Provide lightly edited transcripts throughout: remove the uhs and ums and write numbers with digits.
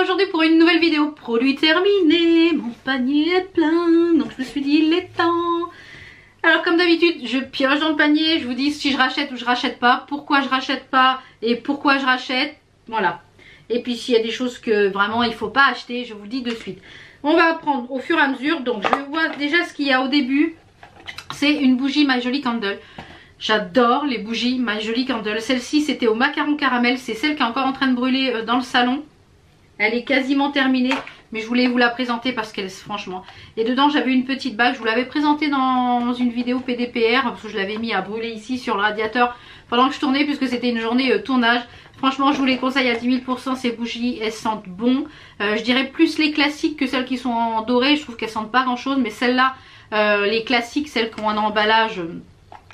aujourd'hui pour une nouvelle vidéo. Produit terminé, mon panier est plein, donc je me suis dit il est temps. Alors comme d'habitude, je pioche dans le panier, je vous dis si je rachète ou je rachète pas, pourquoi je rachète pas et pourquoi je rachète, voilà. Et puis s'il y a des choses que vraiment il faut pas acheter, je vous le dis de suite. On va apprendre au fur et à mesure, donc je vois déjà ce qu'il y a au début. C'est une bougie My Jolie Candle. J'adore les bougies My Jolie Candle. Celle-ci c'était au macaron caramel, c'est celle qui est encore en train de brûler dans le salon. Elle est quasiment terminée, mais je voulais vous la présenter parce qu'elle franchement. Et dedans j'avais une petite bague, je vous l'avais présentée dans une vidéo PDPR parce que je l'avais mis à brûler ici sur le radiateur pendant que je tournais puisque c'était une journée tournage. Franchement je vous les conseille à 10 000 %, ces bougies elles sentent bon. Je dirais plus les classiques que celles qui sont en doré, je trouve qu'elles sentent pas grand chose, mais celles-là, les classiques, celles qui ont un emballage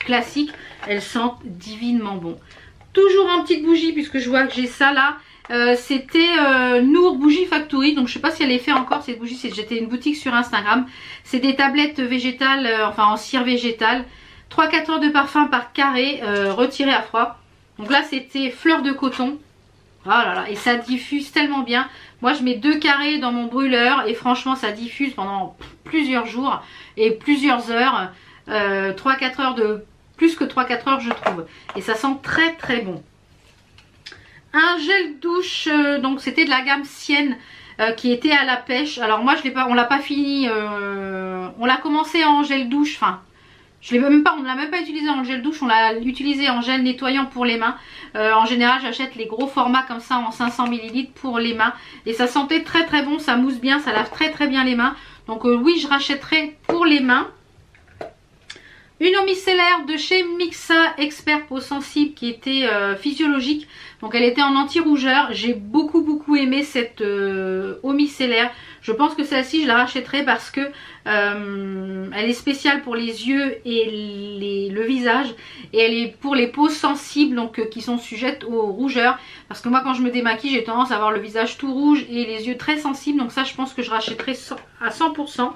classique, elles sentent divinement bon. Toujours en petite bougie puisque je vois que j'ai ça là. C'était Nour Bougie Factory, donc je sais pas si elle est faite encore cette bougie, j'étais une boutique sur Instagram. C'est des tablettes végétales, enfin en cire végétale, 3-4 heures de parfum par carré, retiré à froid. Donc là c'était fleur de coton, oh là là, et ça diffuse tellement bien. Moi je mets 2 carrés dans mon brûleur et franchement ça diffuse pendant plusieurs jours et plusieurs heures, 3-4 heures de plus que 3-4 heures je trouve, et ça sent très très bon. Un gel douche, donc c'était de la gamme Sienne qui était à la pêche. Alors moi je l'ai pas, on l'a pas fini, on l'a commencé en gel douche, enfin je l'ai même pas, on ne l'a même pas utilisé en gel douche, on l'a utilisé en gel nettoyant pour les mains. En général j'achète les gros formats comme ça en 500 ml pour les mains et ça sentait très très bon, ça mousse bien, ça lave très très bien les mains. Donc oui je rachèterai pour les mains. Une eau micellaire de chez Mixa Expert peau sensible qui était physiologique. Donc elle était en anti-rougeur. J'ai beaucoup aimé cette eau micellaire. Je pense que celle-ci je la rachèterai parce que elle est spéciale pour les yeux et le visage. Et elle est pour les peaux sensibles, donc qui sont sujettes aux rougeurs. Parce que moi quand je me démaquille j'ai tendance à avoir le visage tout rouge et les yeux très sensibles. Donc ça je pense que je rachèterai à 100%.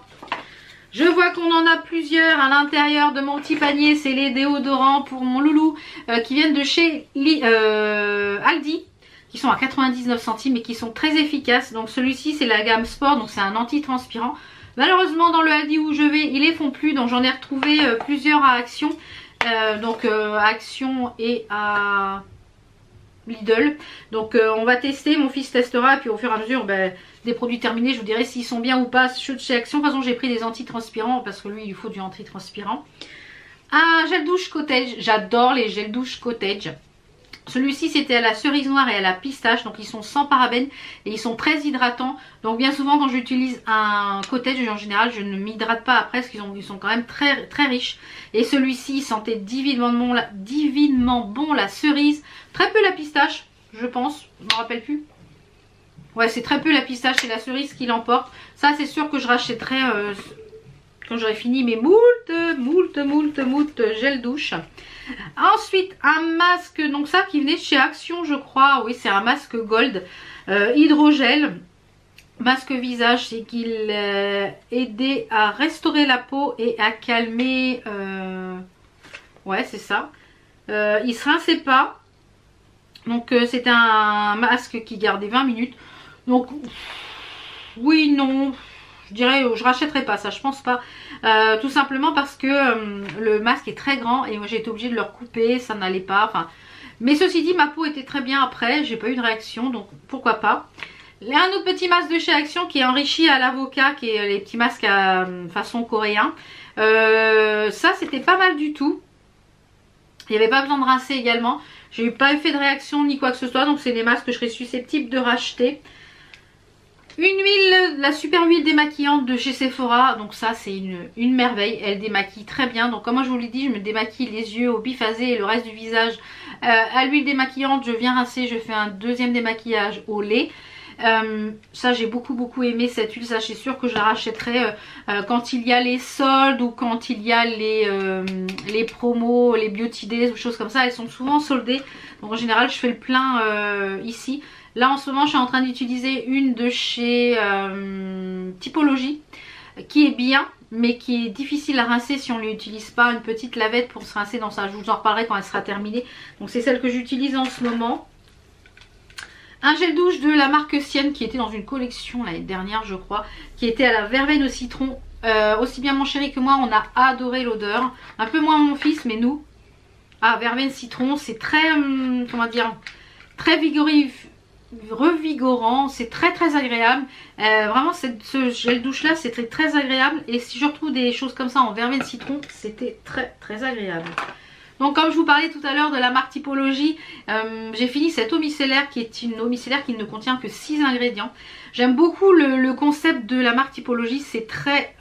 Je vois qu'on en a plusieurs à l'intérieur de mon petit panier. C'est les déodorants pour mon loulou qui viennent de chez Aldi, qui sont à 99 centimes et qui sont très efficaces. Donc celui-ci c'est la gamme Sport, donc c'est un anti-transpirant. Malheureusement dans le Aldi où je vais ils les font plus, donc j'en ai retrouvé plusieurs à Action. À Action et à Lidl. Donc on va tester, mon fils testera et puis au fur et à mesure des produits terminés je vous dirai s'ils sont bien ou pas. Ceux de chez Action, de toute façon j'ai pris des antitranspirants parce que lui il faut du antitranspirant. Un gel douche cottage, j'adore les gels douche cottage. Celui-ci c'était à la cerise noire et à la pistache, donc ils sont sans parabènes et ils sont très hydratants. Donc bien souvent quand j'utilise un cottage en général je ne m'hydrate pas après parce qu'ils sont quand même très riches. Et celui-ci sentait divinement bon la cerise, très peu la pistache je pense, je ne me rappelle plus. Ouais c'est très peu la pistache et la cerise qui l'emporte. Ça c'est sûr que je rachèterai quand j'aurai fini mes moult gel douche. Ensuite un masque, donc ça qui venait de chez Action je crois, oui c'est un masque gold hydrogel, masque visage, c'est qu'il aidait à restaurer la peau et à calmer, ouais c'est ça, il se rinçait pas, donc c'était un masque qui gardait 20 minutes, donc oui non, je dirais je rachèterai pas ça, je pense pas, tout simplement parce que le masque est très grand et moi j'ai été obligée de le recouper, ça n'allait pas, enfin, mais ceci dit ma peau était très bien après, j'ai pas eu de réaction donc pourquoi pas. Un autre petit masque de chez Action qui est enrichi à l'avocat, qui est les petits masques à façon coréen, ça c'était pas mal du tout, il n'y avait pas besoin de rincer également, j'ai eu pas fait de réaction ni quoi que ce soit, donc c'est des masques que je serais susceptible de racheter. Une huile, la super huile démaquillante de chez Sephora, donc ça c'est une merveille, elle démaquille très bien. Donc comme je vous l'ai dit, je me démaquille les yeux au biphasé et le reste du visage à l'huile démaquillante. Je viens rincer, je fais un deuxième démaquillage au lait. Ça j'ai beaucoup aimé cette huile, ça je suis sûre que je la rachèterai quand il y a les soldes ou quand il y a les promos, les beauty days ou choses comme ça, elles sont souvent soldées. Donc en général je fais le plein ici. Là en ce moment je suis en train d'utiliser une de chez Typologie qui est bien mais qui est difficile à rincer si on ne l'utilise pas, une petite lavette pour se rincer dans ça. Je vous en reparlerai quand elle sera terminée. Donc c'est celle que j'utilise en ce moment. Un gel douche de la marque Sienne qui était dans une collection l'année dernière je crois, qui était à la verveine au citron. Aussi bien mon chéri que moi on a adoré l'odeur, un peu moins mon fils mais nous. Ah, verveine citron, c'est très, comment dire, très revigorant, c'est très agréable. Vraiment ce gel douche là c'est très agréable, et si je retrouve des choses comme ça en verveine citron, c'était très agréable. Donc comme je vous parlais tout à l'heure de la marque Typologie, j'ai fini cette eau micellaire qui est une eau micellaire qui ne contient que 6 ingrédients. J'aime beaucoup le concept de la marque Typologie, c'est très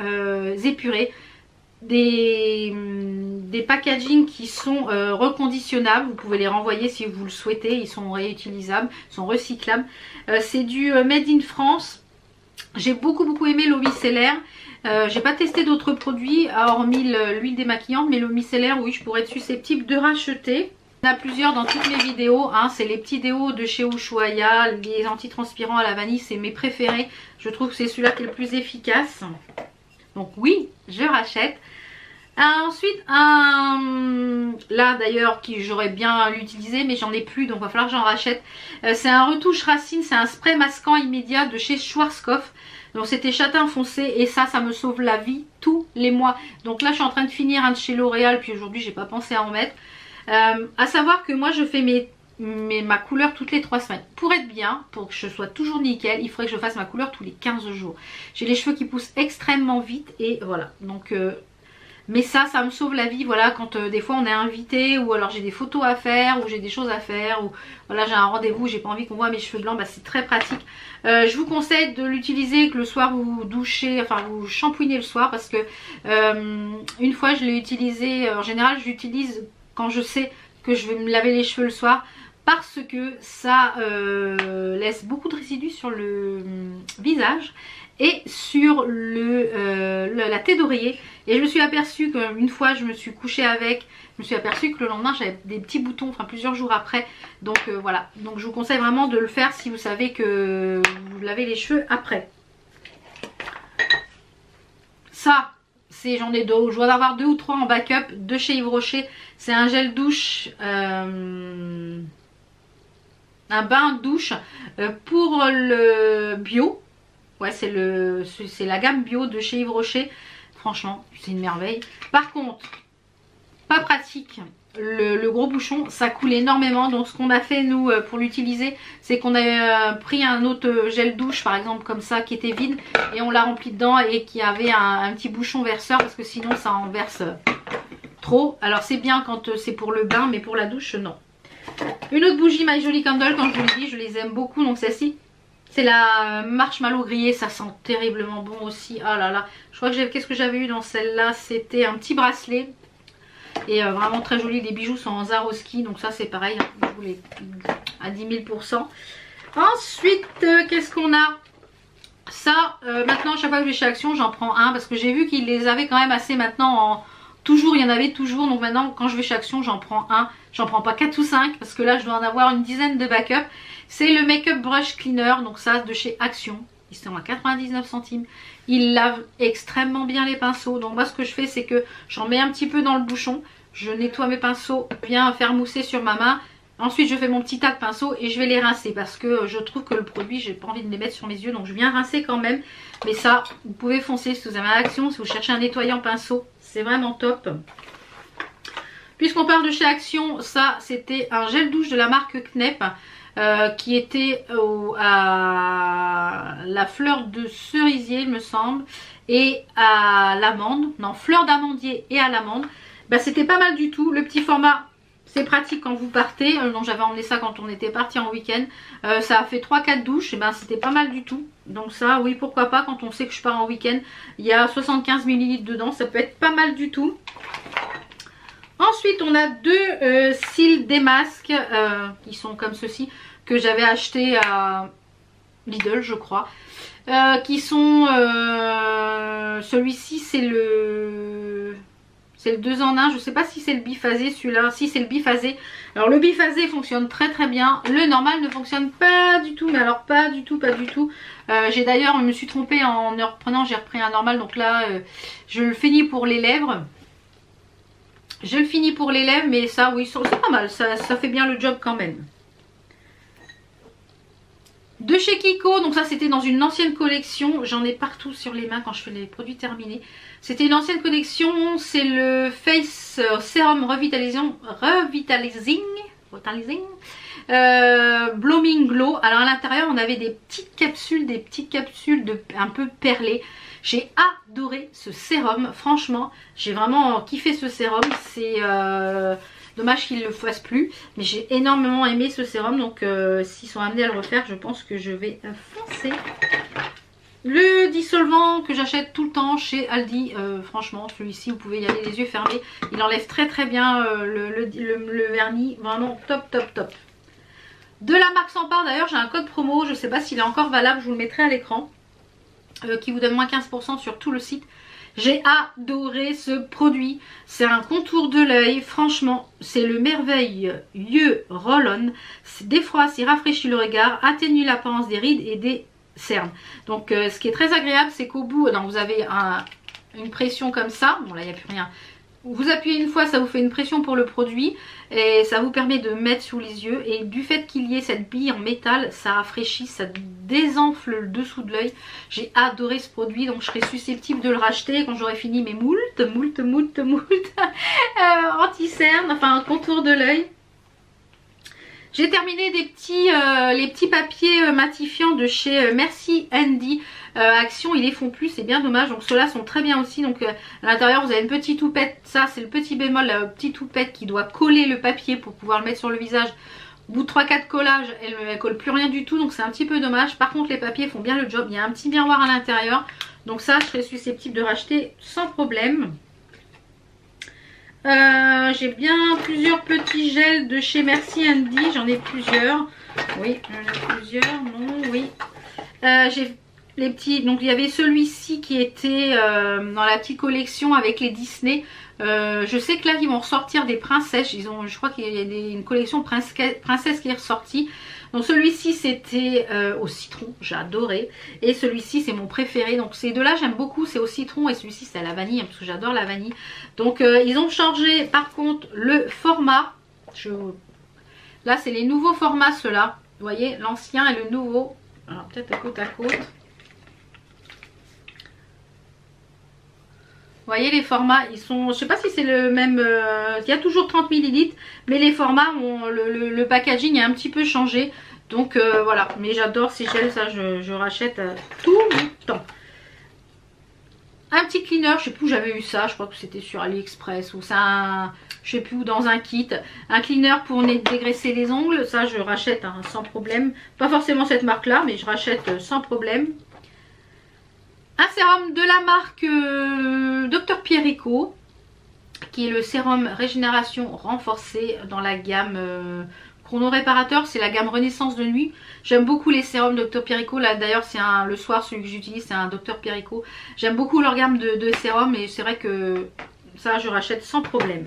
épuré. Des packaging qui sont reconditionnables, vous pouvez les renvoyer si vous le souhaitez, ils sont réutilisables, ils sont recyclables. C'est du Made in France. J'ai beaucoup aimé l'eau micellaire. J'ai pas testé d'autres produits hormis l'huile démaquillante, mais l'eau micellaire, oui, je pourrais être susceptible de racheter. Il y en a plusieurs dans toutes mes vidéos, hein. C'est les petits déos de chez Ushuaïa, les antitranspirants à la vanille, c'est mes préférés. Je trouve que c'est celui-là qui est le plus efficace. Donc oui, je rachète. Ensuite, là d'ailleurs, qui j'aurais bien l'utiliser, mais j'en ai plus, donc il va falloir que j'en rachète. C'est un retouche racine, c'est un spray masquant immédiat de chez Schwarzkopf. Donc c'était châtain foncé, et ça me sauve la vie tous les mois. Donc là je suis en train de finir un de chez L'Oréal, puis aujourd'hui j'ai pas pensé à en mettre. À savoir que moi je fais ma couleur toutes les 3 semaines. Pour être bien, pour que je sois toujours nickel, il faudrait que je fasse ma couleur tous les 15 jours. J'ai les cheveux qui poussent extrêmement vite, et voilà. Donc mais ça me sauve la vie, voilà, quand des fois on est invité, ou alors j'ai des photos à faire, ou j'ai des choses à faire, ou voilà, j'ai un rendez-vous, j'ai pas envie qu'on voit mes cheveux blancs, bah c'est très pratique. Je vous conseille de l'utiliser, que le soir vous douchez, enfin vous shampouinez le soir, parce que une fois je l'ai utilisé, en général je l'utilise quand je sais que je vais me laver les cheveux le soir, parce que ça laisse beaucoup de résidus sur le visage et sur la tête d'oreiller. Et je me suis aperçue qu'une fois je me suis couchée avec, je me suis aperçue que le lendemain j'avais des petits boutons, enfin plusieurs jours après. Donc voilà, donc je vous conseille vraiment de le faire si vous savez que vous lavez les cheveux après. Ça, j'en ai deux, je dois en avoir 2 ou 3 en backup de chez Yves Rocher. C'est un gel douche, un bain douche pour le bio. Ouais, c'est la gamme bio de chez Yves Rocher. Franchement, c'est une merveille. Par contre, pas pratique. Le gros bouchon, ça coule énormément. Donc ce qu'on a fait nous pour l'utiliser, c'est qu'on a pris un autre gel douche par exemple comme ça qui était vide, et on l'a rempli dedans, et qui avait un petit bouchon verseur, parce que sinon ça en verse trop. Alors c'est bien quand c'est pour le bain, mais pour la douche non. Une autre bougie My Jolie Candle, comme je vous l'ai dit, je les aime beaucoup. Donc celle-ci, c'est la marshmallow grillée, ça sent terriblement bon aussi. Oh là là, je crois que qu'est-ce que j'avais eu dans celle-là, c'était un petit bracelet. Et vraiment très joli, les bijoux sont en Swarovski, donc ça c'est pareil, je vous l'ai à 10 000%. Ensuite, qu'est-ce qu'on a? Ça, maintenant à chaque fois que je vais chez Action, j'en prends un, parce que j'ai vu qu'ils les avaient quand même assez maintenant toujours, il y en avait toujours, donc maintenant quand je vais chez Action, j'en prends un. J'en prends pas 4 ou 5, parce que là je dois en avoir une dizaine de backup. C'est le Make-up Brush Cleaner, donc ça de chez Action. Ils sont à 99 centimes. Ils lavent extrêmement bien les pinceaux. Donc moi ce que je fais, c'est que j'en mets un petit peu dans le bouchon. Je nettoie mes pinceaux, je viens faire mousser sur ma main. Ensuite je fais mon petit tas de pinceaux et je vais les rincer, parce que je trouve que le produit, j'ai pas envie de les mettre sur mes yeux, donc je viens rincer quand même. Mais ça, vous pouvez foncer si vous avez un Action, si vous cherchez un nettoyant pinceau, c'est vraiment top. Puisqu'on parle de chez Action, ça c'était un gel douche de la marque Knep, qui était à la fleur de cerisier il me semble, et à l'amande, non, fleur d'amandier et à l'amande. Bah, c'était pas mal du tout, le petit format c'est pratique quand vous partez, donc j'avais emmené ça quand on était parti en week-end. Ça a fait 3-4 douches, et ben c'était pas mal du tout. Donc ça oui, pourquoi pas, quand on sait que je pars en week-end, il y a 75 ml dedans, ça peut être pas mal du tout. Ensuite on a 2 cils démasques qui sont comme ceci, que j'avais acheté à Lidl je crois, qui sont celui-ci c'est le 2 en 1, je sais pas si c'est le biphasé celui-là, si c'est le biphasé. Alors le biphasé fonctionne très bien, le normal ne fonctionne pas du tout, mais alors pas du tout. J'ai d'ailleurs, je me suis trompée en reprenant, j'ai repris un normal, donc là je le finis pour les lèvres. Mais ça oui, c'est pas mal, ça fait bien le job quand même. De chez Kiko, donc ça c'était dans une ancienne collection, j'en ai partout sur les mains quand je fais les produits terminés. C'était une ancienne collection, c'est le Face Serum Revitalizing Blooming Glow. Alors à l'intérieur on avait des petites capsules un peu perlées. J'ai adoré ce sérum, franchement j'ai vraiment kiffé ce sérum. C'est dommage qu'ils ne le fassent plus, mais j'ai énormément aimé ce sérum, donc s'ils sont amenés à le refaire, je pense que je vais foncer. Le dissolvant que j'achète tout le temps chez Aldi, franchement celui-ci vous pouvez y aller les yeux fermés, il enlève très très bien le vernis, vraiment top top top. De la marque Sampar d'ailleurs j'ai un code promo, je ne sais pas s'il est encore valable, je vous le mettrai à l'écran, qui vous donne moins 15% sur tout le site. J'ai adoré ce produit, c'est un contour de l'œil, franchement c'est le merveilleux roll-on, défroisse et rafraîchit le regard, atténue l'apparence des rides et des cernes. Donc ce qui est très agréable c'est qu'au bout, non, vous avez une pression comme ça, bon là il n'y a plus rien, vous appuyez une fois, ça vous fait une pression pour le produit et ça vous permet de mettre sous les yeux, et du fait qu'il y ait cette bille en métal, ça rafraîchit, ça désenfle le dessous de l'œil. J'ai adoré ce produit, donc je serai susceptible de le racheter quand j'aurai fini mes moult anti-cerne, enfin contour de l'œil. J'ai terminé les petits papiers matifiants de chez Merci Andy. Action, ils les font plus, c'est bien dommage. Donc ceux-là sont très bien aussi. Donc à l'intérieur vous avez une petite houppette. Ça c'est le petit bémol, la petite houppette qui doit coller le papier pour pouvoir le mettre sur le visage. Au bout de 3-4 collages, elle ne colle plus rien du tout, donc c'est un petit peu dommage. Par contre les papiers font bien le job. Il y a un petit miroir à l'intérieur. Donc ça je serais susceptible de racheter sans problème. J'ai bien plusieurs petits gels de chez Merci Andy, j'en ai plusieurs. Oui, j'en ai plusieurs, non, oui. J'ai les petits, donc il y avait celui-ci qui était dans la petite collection avec les Disney. Je sais que là ils vont ressortir des princesses, je crois qu'il y a une collection princesse qui est ressortie. Donc celui-ci c'était au citron, j'ai adoré. Et celui-ci c'est mon préféré. Donc ces deux-là j'aime beaucoup, c'est au citron, et celui-ci c'est à la vanille, hein, parce que j'adore la vanille. Donc ils ont changé par contre le format. Là c'est les nouveaux formats ceux-là. Vous voyez, l'ancien et le nouveau. Alors peut-être côte à côte. Vous voyez les formats, ils sont, je sais pas si c'est le même, il y a toujours 30 ml, mais les formats, le packaging a un petit peu changé. Donc voilà, mais j'adore ces gels, ça je rachète tout le temps. Un petit cleaner, je sais plus où j'avais eu ça, je crois que c'était sur AliExpress ou ça, je sais plus où, dans un kit. Un cleaner pour dégraisser les ongles, ça je rachète hein, sans problème. Pas forcément cette marque là, mais je rachète sans problème. Un sérum de la marque Dr Pierrico, qui est le sérum régénération renforcée dans la gamme chrono réparateur, c'est la gamme Renaissance de nuit. J'aime beaucoup les sérums Dr Pierrico, là d'ailleurs c'est le soir celui que j'utilise, c'est un Dr Pierrico. J'aime beaucoup leur gamme de sérums, et c'est vrai que ça je rachète sans problème.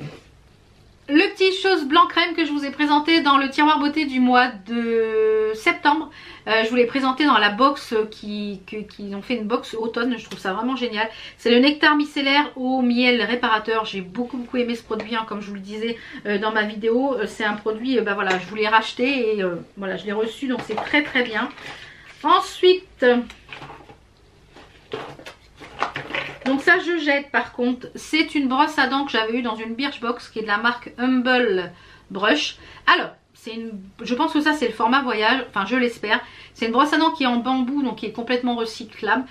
Le petit chose blanc crème que je vous ai présenté dans le tiroir beauté du mois de septembre. Je vous l'ai présenté dans la box qu'ils ont fait une box automne. Je trouve ça vraiment génial. C'est le nectar micellaire au miel réparateur. J'ai beaucoup aimé ce produit, hein, comme je vous le disais dans ma vidéo. C'est un produit, bah voilà, je voulais racheter et voilà, je l'ai reçu, donc c'est très bien. Ensuite, donc ça je jette par contre, c'est une brosse à dents que j'avais eu dans une Birchbox qui est de la marque Humble Brush. Alors je pense que ça c'est le format voyage, enfin je l'espère. C'est une brosse à dents qui est en bambou, donc qui est complètement recyclable.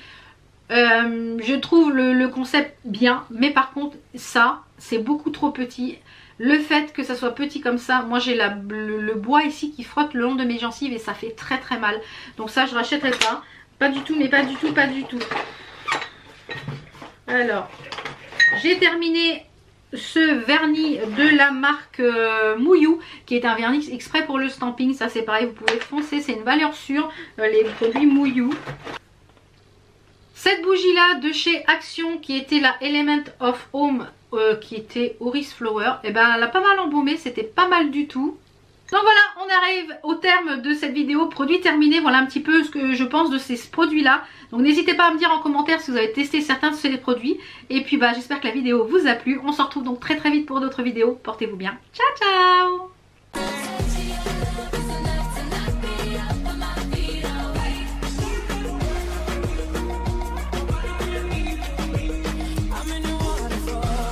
Je trouve le concept bien, mais par contre ça c'est beaucoup trop petit. Le fait que ça soit petit comme ça, moi j'ai le bois ici qui frotte le long de mes gencives et ça fait très mal. Donc ça je rachèterai pas. Pas du tout, mais pas du tout. Alors, j'ai terminé ce vernis de la marque Mouillou, qui est un vernis exprès pour le stamping. Ça c'est pareil, vous pouvez foncer, c'est une valeur sûre, les produits Mouillou. Cette bougie là de chez Action, qui était la Element of Home, qui était Oris Flower, et ben elle a pas mal embaumé, c'était pas mal du tout. Donc voilà, on arrive au terme de cette vidéo, produit terminé. Voilà un petit peu ce que je pense de ces produits là. Donc n'hésitez pas à me dire en commentaire si vous avez testé certains de ces produits. Et puis bah j'espère que la vidéo vous a plu. On se retrouve donc très vite pour d'autres vidéos. Portez-vous bien. Ciao ciao.